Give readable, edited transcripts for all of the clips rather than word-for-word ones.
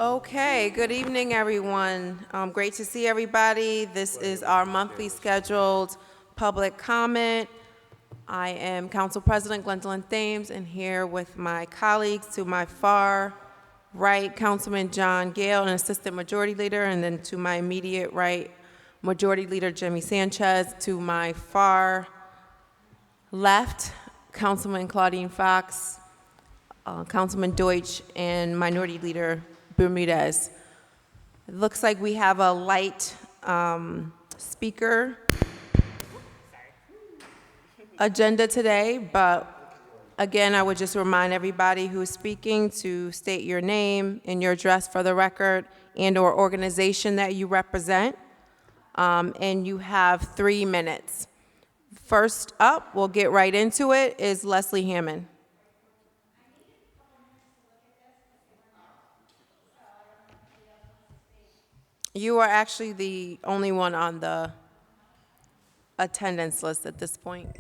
Okay, good evening, everyone. Great to see everybody. This is our monthly scheduled public comment. I am Council President Gwendolyn Thames, and here with my colleagues to my far right, Councilman John Gale, an Assistant Majority Leader, and then to my immediate right, Majority Leader Jimmy Sanchez. To my far left, Councilman Claudine Fox, Councilman Deutsch, and Minority Leader Bermudez. It looks like we have a light speaker agenda today, but again, I would just remind everybody who's speaking to state your name and your address for the record and/or organization that you represent, and you have 3 minutes. First up, we'll get right into it, is Leslie Hammond. You are actually the only one on the attendance list at this point.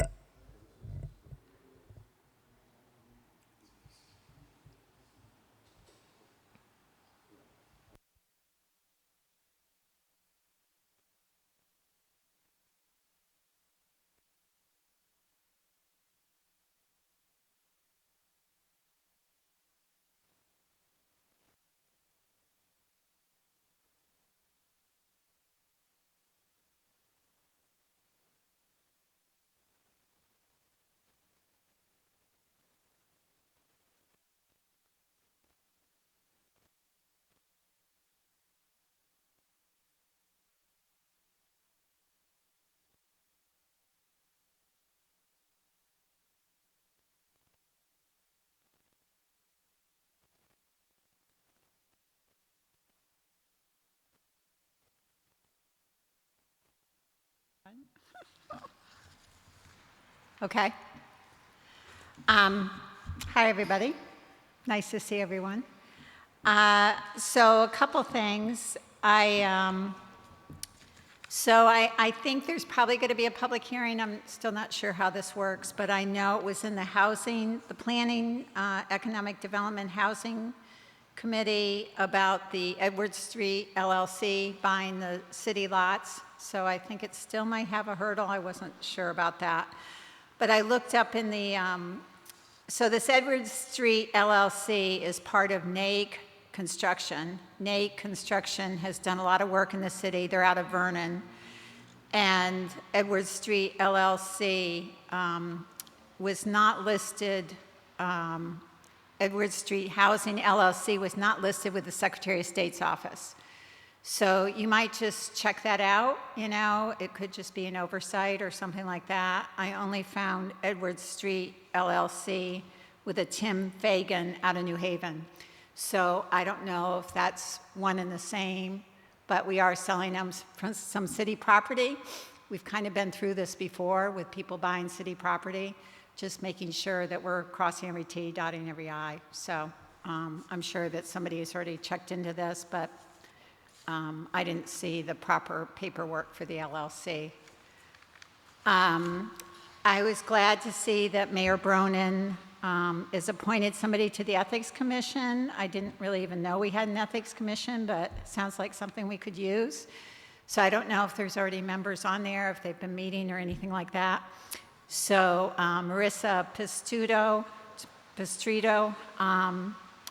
Okay. Hi, everybody. Nice to see everyone. So a couple things. I think there's probably going to be a public hearing. I'm still not sure how this works, but I know it was in the Planning, Economic Development Housing Committee about the Edwards Street LLC buying the city lots. So I think it still might have a hurdle. I wasn't sure about that. But I looked up in the, so this Edwards Street LLC is part of NAIC Construction. NAIC Construction has done a lot of work in the city. They're out of Vernon. And Edwards Street LLC was not listed, Edwards Street Housing LLC was not listed with the Secretary of State's office. So you might just check that out, you know, it could just be an oversight or something like that. I only found Edwards Street LLC with a Tim Fagan out of New Haven. So I don't know if that's one and the same, but we are selling them some city property. We've kind of been through this before with people buying city property, just making sure that we're crossing every T, dotting every I. So I'm sure that somebody has already checked into this, but I didn't see the proper paperwork for the LLC. I was glad to see that Mayor Bronin is appointed somebody to the Ethics Commission. I didn't really even know we had an Ethics Commission, but it sounds like something we could use. So I don't know if there's already members on there, if they've been meeting or anything like that. So Marissa Pistrito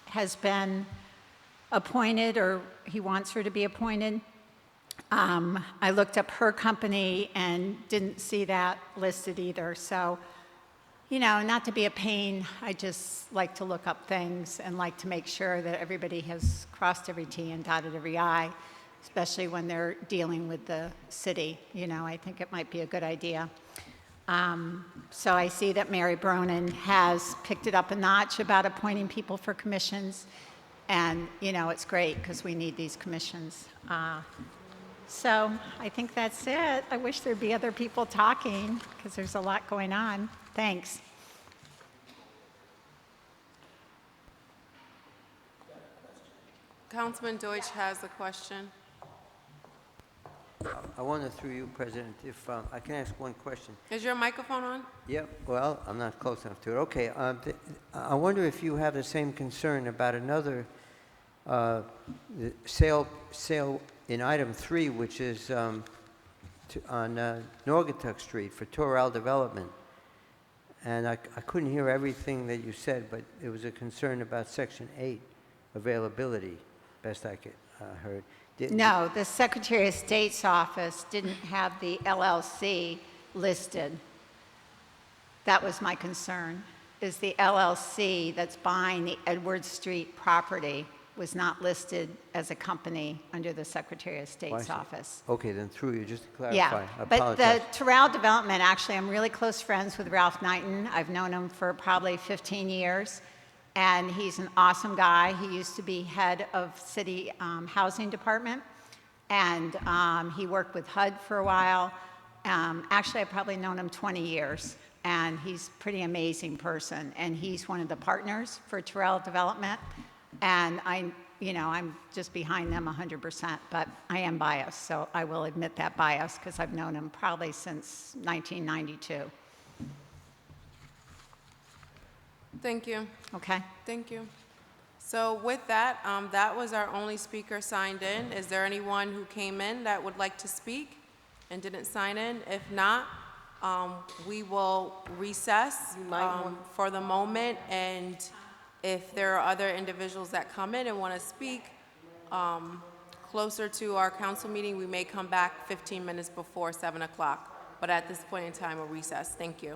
has been appointed, or he wants her to be appointed. I looked up her company and didn't see that listed either. So, you know, not to be a pain, I just like to look up things and like to make sure that everybody has crossed every T and dotted every I, especially when they're dealing with the city. You know, I think it might be a good idea. So I see that Mary Bronin has picked it up a notch about appointing people for commissions. And, you know, it's great because we need these commissions. So I think that's it. I wish there'd be other people talking because there's a lot going on. Thanks. Councilman Deutsch has a question. I wonder through you, President, if I can ask one question. Is your microphone on? Yep, well, I'm not close enough to it. Okay, I wonder if you have the same concern about another the sale in item 3, which is on Naugatuck Street for Toral Development. And I couldn't hear everything that you said, but it was a concern about Section 8 availability, best I could heard. No, the Secretary of State's office didn't have the LLC listed. That was my concern, is the LLC that's buying the Edward Street property was not listed as a company under the Secretary of State's office. Okay, then through you, just to clarify. Yeah, I but apologize. the Toral Development, actually, I'm really close friends with Ralph Knighton. I've known him for probably 15 years, and he's an awesome guy. He used to be head of city housing department, and he worked with HUD for a while. Actually, I've probably known him 20 years, and he's a pretty amazing person, and he's one of the partners for Toral Development, and I'm just behind them 100%, but I am biased, so I will admit that bias because I've known him probably since 1992. Thank you. Okay? Thank you. So with that, that was our only speaker signed in. Is there anyone who came in that would like to speak and didn't sign in? If not, we will recess for the moment, and if there are other individuals that come in and want to speak closer to our council meeting, we may come back 15 minutes before 7 o'clock. But at this point in time, we'll recess. Thank you.